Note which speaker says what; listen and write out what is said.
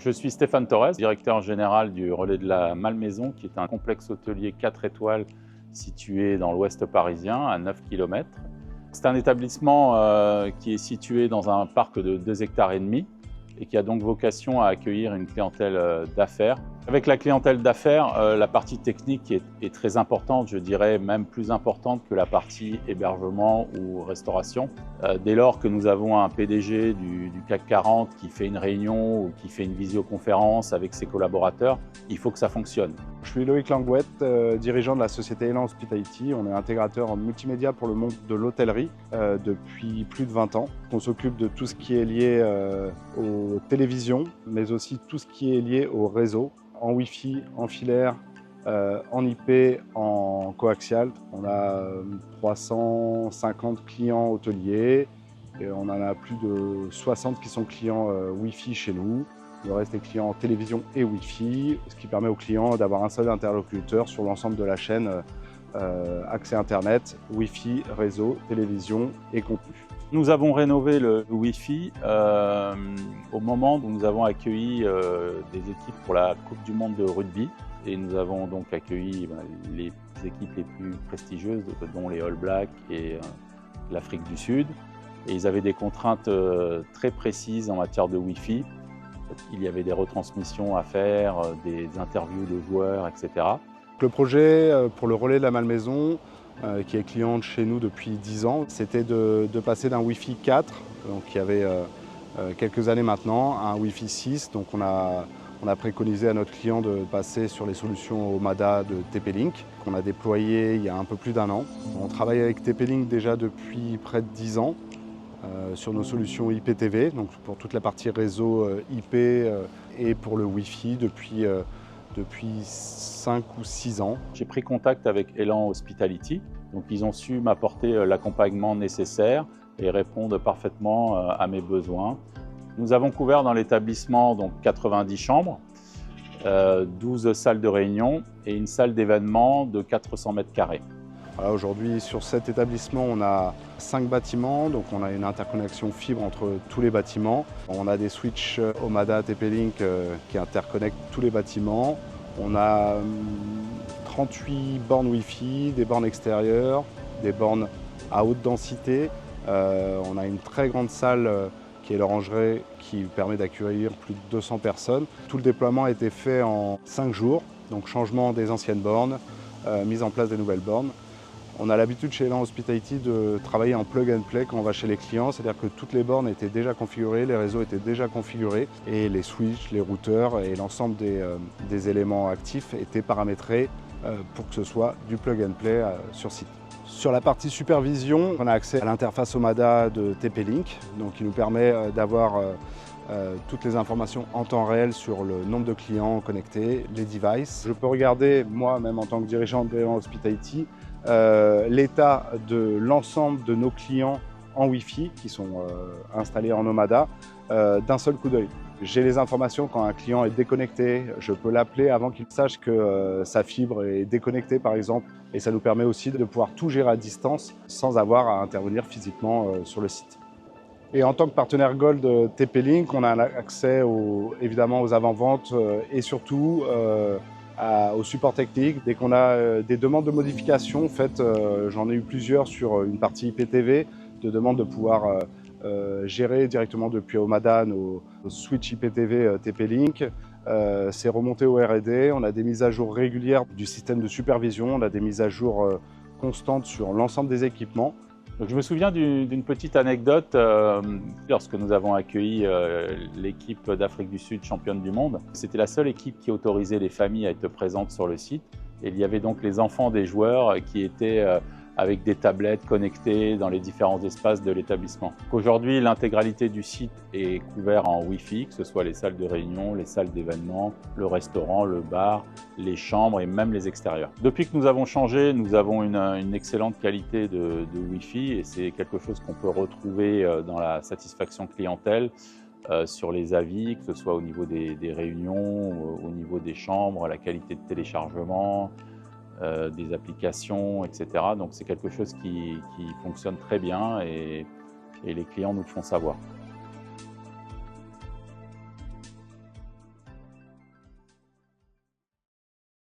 Speaker 1: Je suis Stéphane Torres, directeur général du Relais de la Malmaison, qui est un complexe hôtelier 4 étoiles situé dans l'ouest parisien, à 9 km. C'est un établissement qui est situé dans un parc de 2,5 hectares et qui a donc vocation à accueillir une clientèle d'affaires. Avec la clientèle d'affaires, la partie technique est très importante, je dirais même plus importante que la partie hébergement ou restauration. Dès lors que nous avons un PDG du CAC 40 qui fait une réunion ou qui fait une visioconférence avec ses collaborateurs, il faut que ça fonctionne.
Speaker 2: Je suis Loïc Langouette, dirigeant de la société Elan Hospitality. On est intégrateur en multimédia pour le monde de l'hôtellerie depuis plus de 20 ans. On s'occupe de tout ce qui est lié aux télévisions, mais aussi tout ce qui est lié au réseau, en Wi-Fi, en filaire, en IP, en coaxial. On a 350 clients hôteliers et on en a plus de 60 qui sont clients Wi-Fi chez nous. Le reste est clients télévision et Wi-Fi, ce qui permet aux clients d'avoir un seul interlocuteur sur l'ensemble de la chaîne accès Internet, Wi-Fi, réseau, télévision et contenu.
Speaker 1: Nous avons rénové le Wi-Fi au moment où nous avons accueilli des équipes pour la Coupe du Monde de rugby. Et nous avons donc accueilli les équipes les plus prestigieuses, dont les All Blacks et l'Afrique du Sud. Et ils avaient des contraintes très précises en matière de Wi-Fi. Il y avait des retransmissions à faire, des interviews de joueurs, etc.
Speaker 2: Le projet pour le Relais de la Malmaison, qui est client chez nous depuis 10 ans, c'était de passer d'un Wi-Fi 4, donc il y avait quelques années maintenant, à un Wi-Fi 6. Donc on a préconisé à notre client de passer sur les solutions Omada de TP-Link, qu'on a déployé il y a un peu plus d'un an. On travaille avec TP-Link déjà depuis près de 10 ans. Sur nos solutions IPTV, donc pour toute la partie réseau IP et pour le Wi-Fi depuis 5 ou 6 ans.
Speaker 1: J'ai pris contact avec Elan Hospitality, donc ils ont su m'apporter l'accompagnement nécessaire et répondre parfaitement à mes besoins. Nous avons couvert dans l'établissement 90 chambres, 12 salles de réunion et une salle d'événement de 400 mètres carrés.
Speaker 2: Voilà, aujourd'hui, sur cet établissement, on a 5 bâtiments, donc on a une interconnexion fibre entre tous les bâtiments. On a des switches Omada TP-Link qui interconnectent tous les bâtiments. On a 38 bornes Wi-Fi, des bornes extérieures, des bornes à haute densité. On a une très grande salle qui est l'orangerie qui permet d'accueillir plus de 200 personnes. Tout le déploiement a été fait en 5 jours, donc changement des anciennes bornes, mise en place des nouvelles bornes. On a l'habitude chez Elan Hospitality de travailler en plug and play quand on va chez les clients, c'est-à-dire que toutes les bornes étaient déjà configurées, les réseaux étaient déjà configurés et les switches, les routeurs et l'ensemble des éléments actifs étaient paramétrés pour que ce soit du plug and play sur site. Sur la partie supervision, on a accès à l'interface Omada de TP-Link, donc qui nous permet d'avoir toutes les informations en temps réel sur le nombre de clients connectés, les devices. Je peux regarder, moi, même en tant que dirigeant de Elan Hospitality, l'état de l'ensemble de nos clients en Wi-Fi qui sont installés en Omada d'un seul coup d'œil. J'ai les informations quand un client est déconnecté, je peux l'appeler avant qu'il sache que sa fibre est déconnectée par exemple, et ça nous permet aussi de pouvoir tout gérer à distance sans avoir à intervenir physiquement sur le site. Et en tant que partenaire Gold TP-Link, on a accès évidemment aux avant-ventes et surtout au support technique. Dès qu'on a des demandes de modification, faites, j'en ai eu plusieurs sur une partie IPTV, de demande de pouvoir gérer directement depuis Omada nos switch IPTV TP-Link. C'est remonté au R&D, on a des mises à jour régulières du système de supervision, on a des mises à jour constantes sur l'ensemble des équipements.
Speaker 1: Donc, je me souviens d'une petite anecdote lorsque nous avons accueilli l'équipe d'Afrique du Sud championne du monde. C'était la seule équipe qui autorisait les familles à être présentes sur le site. Et il y avait donc les enfants des joueurs qui étaient avec des tablettes connectées dans les différents espaces de l'établissement. Aujourd'hui, l'intégralité du site est couverte en Wi-Fi, que ce soit les salles de réunion, les salles d'événements, le restaurant, le bar, les chambres et même les extérieurs. Depuis que nous avons changé, nous avons une excellente qualité de Wi-Fi et c'est quelque chose qu'on peut retrouver dans la satisfaction clientèle, sur les avis, que ce soit au niveau des réunions, au niveau des chambres, la qualité de téléchargement, des applications, etc. Donc c'est quelque chose qui fonctionne très bien et les clients nous le font savoir.